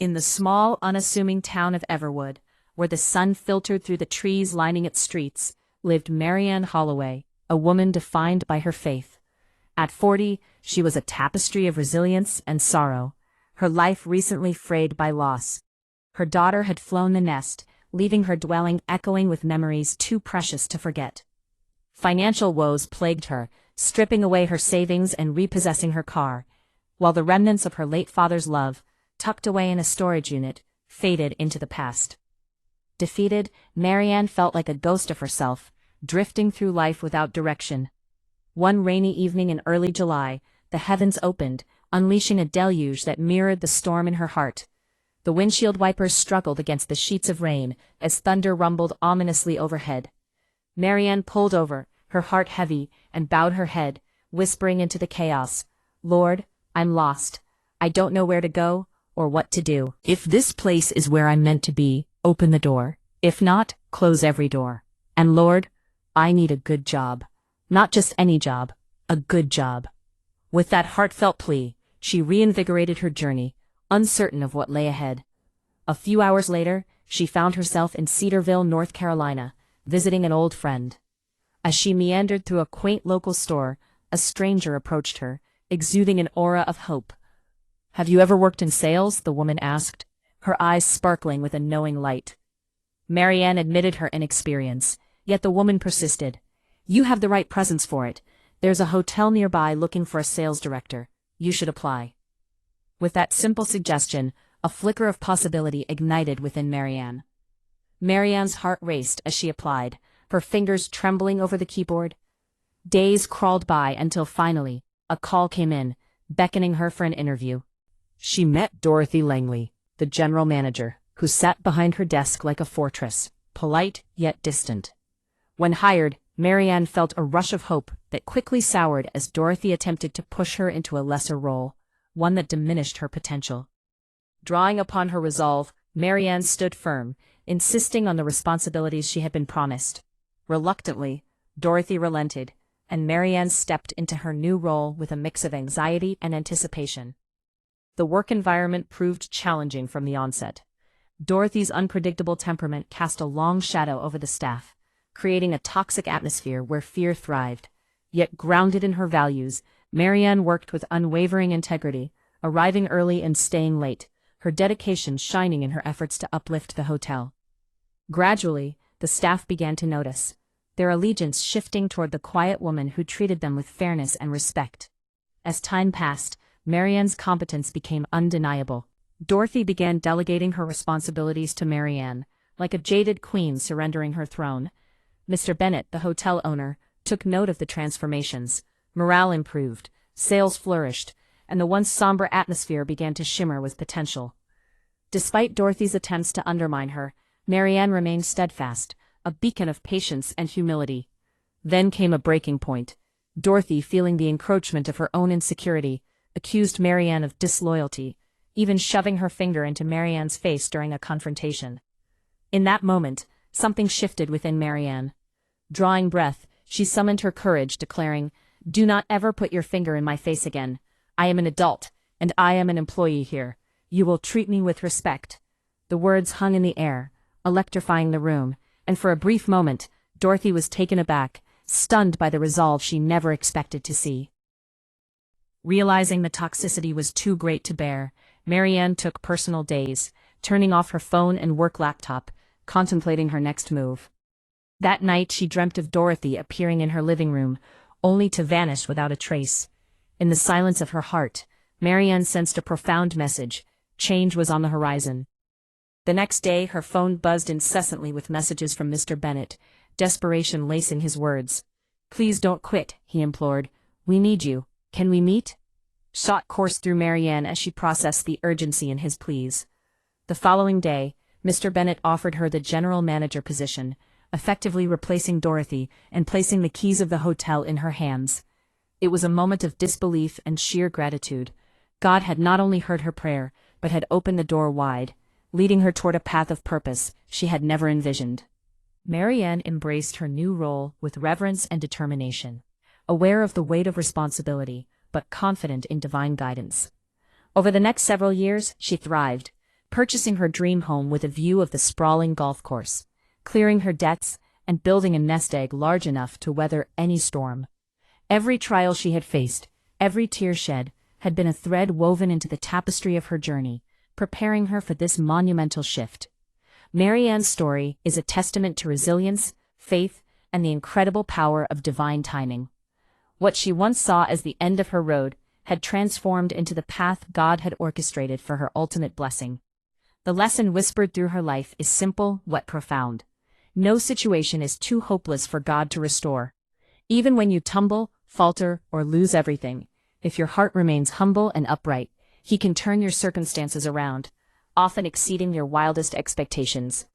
In the small, unassuming town of Everwood, where the sun filtered through the trees lining its streets, lived Marianne Holloway, a woman defined by her faith. At 40, she was a tapestry of resilience and sorrow, her life recently frayed by loss. Her daughter had flown the nest, leaving her dwelling echoing with memories too precious to forget. Financial woes plagued her, stripping away her savings and repossessing her car, while the remnants of her late father's love, tucked away in a storage unit, faded into the past. Defeated, Marianne felt like a ghost of herself, drifting through life without direction. One rainy evening in early July, the heavens opened, unleashing a deluge that mirrored the storm in her heart. The windshield wipers struggled against the sheets of rain as thunder rumbled ominously overhead. Marianne pulled over, her heart heavy, and bowed her head, whispering into the chaos, "Lord, I'm lost. I don't know where to go or what to do. If this place is where I'm meant to be, open the door. If not, close every door. And Lord, I need a good job. Not just any job, a good job." With that heartfelt plea, she reinvigorated her journey, uncertain of what lay ahead. A few hours later, she found herself in Cedarville, North Carolina, visiting an old friend. As she meandered through a quaint local store, a stranger approached her, exuding an aura of hope. "Have you ever worked in sales?" the woman asked, her eyes sparkling with a knowing light. Marianne admitted her inexperience, yet the woman persisted. "You have the right presence for it. There's a hotel nearby looking for a sales director. You should apply." With that simple suggestion, a flicker of possibility ignited within Marianne. Marianne's heart raced as she applied, her fingers trembling over the keyboard. Days crawled by until finally, a call came in, beckoning her for an interview. She met Dorothy Langley, the general manager, who sat behind her desk like a fortress, polite yet distant. When hired, Marianne felt a rush of hope that quickly soured as Dorothy attempted to push her into a lesser role, one that diminished her potential. Drawing upon her resolve, Marianne stood firm, insisting on the responsibilities she had been promised. Reluctantly, Dorothy relented, and Marianne stepped into her new role with a mix of anxiety and anticipation. The work environment proved challenging from the onset. Dorothy's unpredictable temperament cast a long shadow over the staff, creating a toxic atmosphere where fear thrived. Yet grounded in her values, Marianne worked with unwavering integrity, arriving early and staying late, her dedication shining in her efforts to uplift the hotel. Gradually, the staff began to notice, their allegiance shifting toward the quiet woman who treated them with fairness and respect. As time passed, Marianne's competence became undeniable. Dorothy began delegating her responsibilities to Marianne, like a jaded queen surrendering her throne. Mr. Bennett, the hotel owner, took note of the transformations. Morale improved, sales flourished, and the once somber atmosphere began to shimmer with potential. Despite Dorothy's attempts to undermine her, Marianne remained steadfast, a beacon of patience and humility. Then came a breaking point. Dorothy, feeling the encroachment of her own insecurity, accused Marianne of disloyalty, even shoving her finger into Marianne's face during a confrontation. In that moment, something shifted within Marianne. Drawing breath, she summoned her courage, declaring, "Do not ever put your finger in my face again. I am an adult, and I am an employee here. You will treat me with respect." The words hung in the air, electrifying the room, and for a brief moment, Dorothy was taken aback, stunned by the resolve she never expected to see. Realizing the toxicity was too great to bear, Marianne took personal days, turning off her phone and work laptop, contemplating her next move. That night she dreamt of Dorothy appearing in her living room, only to vanish without a trace. In the silence of her heart, Marianne sensed a profound message: change was on the horizon. The next day her phone buzzed incessantly with messages from Mr. Bennett, desperation lacing his words. "Please don't quit," he implored. "We need you. Can we meet?" Shot coursed through Marianne as she processed the urgency in his pleas. The following day, Mr. Bennett offered her the general manager position, effectively replacing Dorothy and placing the keys of the hotel in her hands. It was a moment of disbelief and sheer gratitude. God had not only heard her prayer, but had opened the door wide, leading her toward a path of purpose she had never envisioned. Marianne embraced her new role with reverence and determination, aware of the weight of responsibility, but confident in divine guidance. Over the next several years, she thrived, purchasing her dream home with a view of the sprawling golf course, clearing her debts, and building a nest egg large enough to weather any storm. Every trial she had faced, every tear shed, had been a thread woven into the tapestry of her journey, preparing her for this monumental shift. Marianne's story is a testament to resilience, faith, and the incredible power of divine timing. What she once saw as the end of her road had transformed into the path God had orchestrated for her ultimate blessing. The lesson whispered through her life is simple yet profound. No situation is too hopeless for God to restore. Even when you tumble, falter, or lose everything, if your heart remains humble and upright, He can turn your circumstances around, often exceeding your wildest expectations.